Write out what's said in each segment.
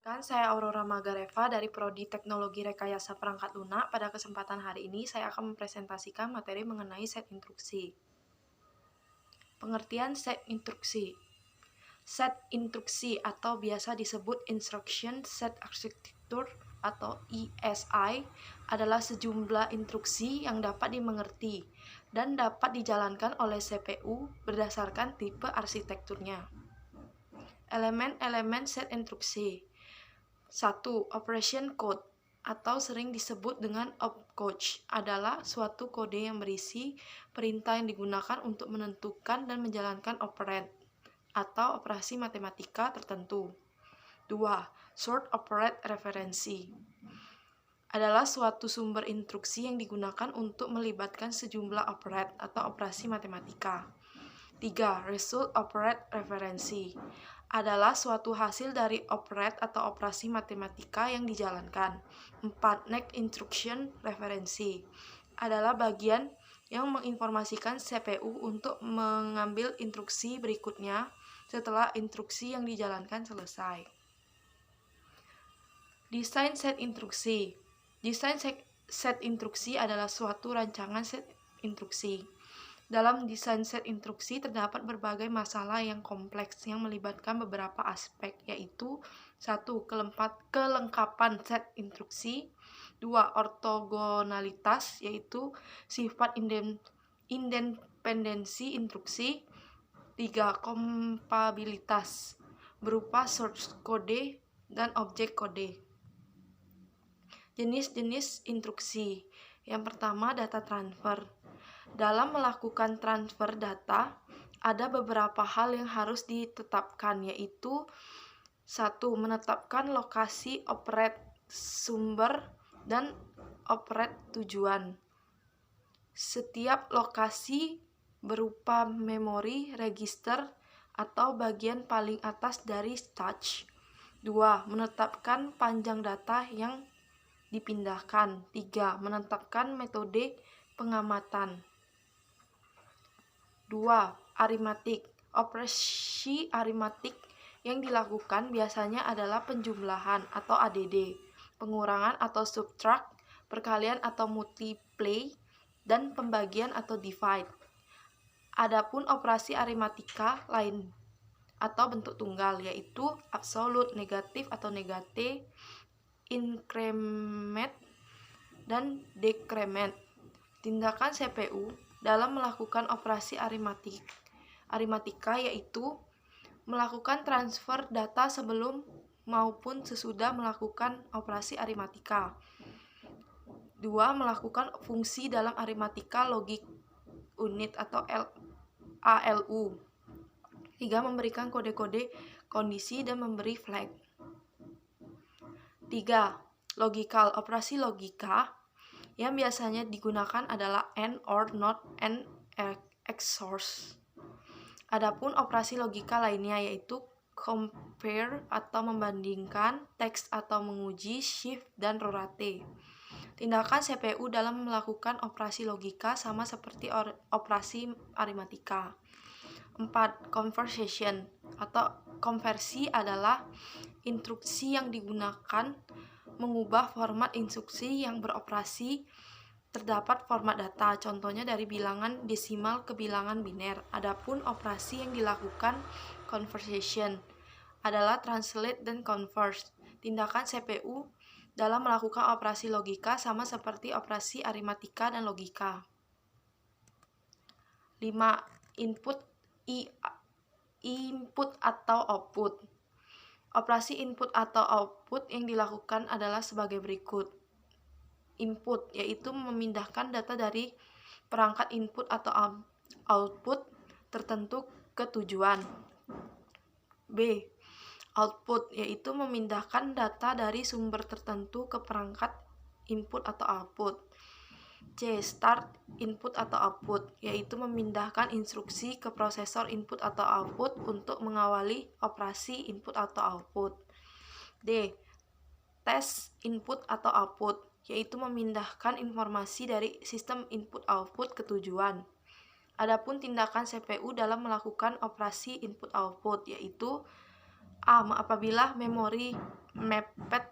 Saya Aurora Magareva dari Prodi Teknologi Rekayasa Perangkat Lunak. Pada kesempatan hari ini, saya akan mempresentasikan materi mengenai set instruksi. Pengertian set instruksi. Set instruksi atau biasa disebut Instruction Set Architecture atau ESI adalah sejumlah instruksi yang dapat dimengerti dan dapat dijalankan oleh CPU berdasarkan tipe arsitekturnya. Elemen-elemen set instruksi. 1. Operation code atau sering disebut dengan opcode adalah suatu kode yang berisi perintah yang digunakan untuk menentukan dan menjalankan operand atau operasi matematika tertentu. 2. Short operand referensi adalah suatu sumber instruksi yang digunakan untuk melibatkan sejumlah operand atau operasi matematika. 3. Result operand referensi adalah suatu hasil dari operand atau operasi matematika yang dijalankan. 4. Next instruction referensi adalah bagian yang menginformasikan CPU untuk mengambil instruksi berikutnya setelah instruksi yang dijalankan selesai. Desain set instruksi. Desain set instruksi adalah suatu rancangan set instruksi. Dalam desain set instruksi terdapat berbagai masalah yang kompleks yang melibatkan beberapa aspek, yaitu 1. Kelengkapan set instruksi. 2. Ortogonalitas, yaitu sifat independensi instruksi. 3. Kompabilitas, berupa source kode dan objek kode. Jenis-jenis instruksi. Yang pertama, data transfer. Dalam melakukan transfer data, ada beberapa hal yang harus ditetapkan, yaitu 1. Menetapkan lokasi operand sumber dan operand tujuan. Setiap lokasi berupa memori, register, atau bagian paling atas dari stack. 2. Menetapkan panjang data yang dipindahkan. 3. Menetapkan metode pengamatan. 2. Arithmetic. Operasi arithmetic yang dilakukan biasanya adalah penjumlahan atau ADD, pengurangan atau subtract, perkalian atau multiply, dan pembagian atau divide. Adapun operasi aritmatika lain atau bentuk tunggal, yaitu absolute, negatif atau negate, increment, dan decrement. Tindakan CPU dalam melakukan operasi aritmatika yaitu melakukan transfer data sebelum maupun sesudah melakukan operasi aritmatika. 2. Melakukan fungsi dalam aritmatika logik unit atau ALU. 3. Memberikan kode-kode kondisi dan memberi flag. 3. Logical. Operasi logika yang biasanya digunakan adalah AND, OR, NOT, and XOR. Adapun operasi logika lainnya yaitu compare atau membandingkan, text atau menguji, shift, dan rotate. Tindakan CPU dalam melakukan operasi logika sama seperti operasi aritmatika. 4. Conversion atau konversi adalah instruksi yang digunakan mengubah format instruksi yang beroperasi terdapat format data, contohnya dari bilangan desimal ke bilangan biner. Adapun operasi yang dilakukan conversion adalah translate dan convert. Tindakan CPU dalam melakukan operasi logika sama seperti operasi aritmatika dan logika. 5. Input atau output. Operasi input atau output yang dilakukan adalah sebagai berikut. Input, yaitu memindahkan data dari perangkat input atau output tertentu ke tujuan. B. Output, yaitu memindahkan data dari sumber tertentu ke perangkat input atau output. C. Start input atau output, yaitu memindahkan instruksi ke prosesor input atau output untuk mengawali operasi input atau output. D. Test input atau output, yaitu memindahkan informasi dari sistem input output ke tujuan. Adapun tindakan CPU dalam melakukan operasi input output yaitu apabila memori mepet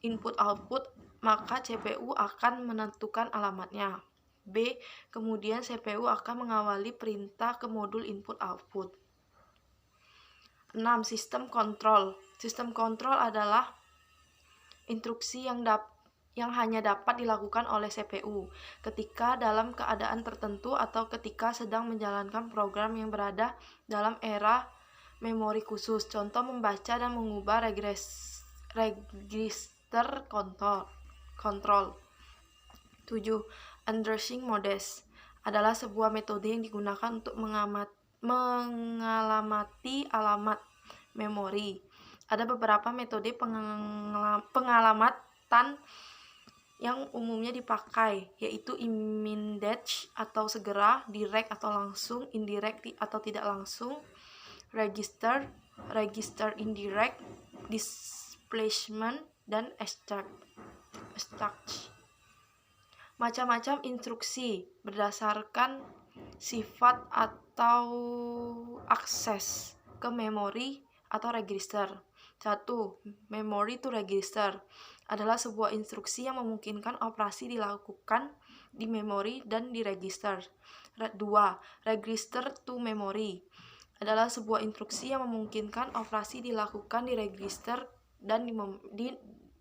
input-output, maka CPU akan menentukan alamatnya. B. Kemudian CPU akan mengawali perintah ke modul input-output. 6. Sistem kontrol. Sistem kontrol adalah instruksi yang hanya dapat dilakukan oleh CPU ketika dalam keadaan tertentu atau ketika sedang menjalankan program yang berada dalam era memori khusus. Contoh, membaca dan mengubah register kontrol. 7. Addressing modes adalah sebuah metode yang digunakan untuk mengalamati alamat memori. Ada beberapa metode pengalamatan yang umumnya dipakai, yaitu immediate atau segera, direct atau langsung, indirect atau tidak langsung, register indirect, displacement, dan extract. Macam-macam instruksi berdasarkan sifat atau akses ke memori atau register. 1. Memory to register adalah sebuah instruksi yang memungkinkan operasi dilakukan di memori dan di register. 2. Register to memory adalah sebuah instruksi yang memungkinkan operasi dilakukan di register dan di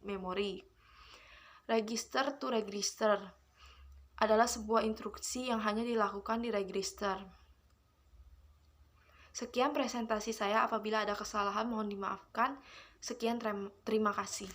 memori. Register to register adalah sebuah instruksi yang hanya dilakukan di register. Sekian presentasi saya, apabila ada kesalahan mohon dimaafkan. Sekian, terima kasih.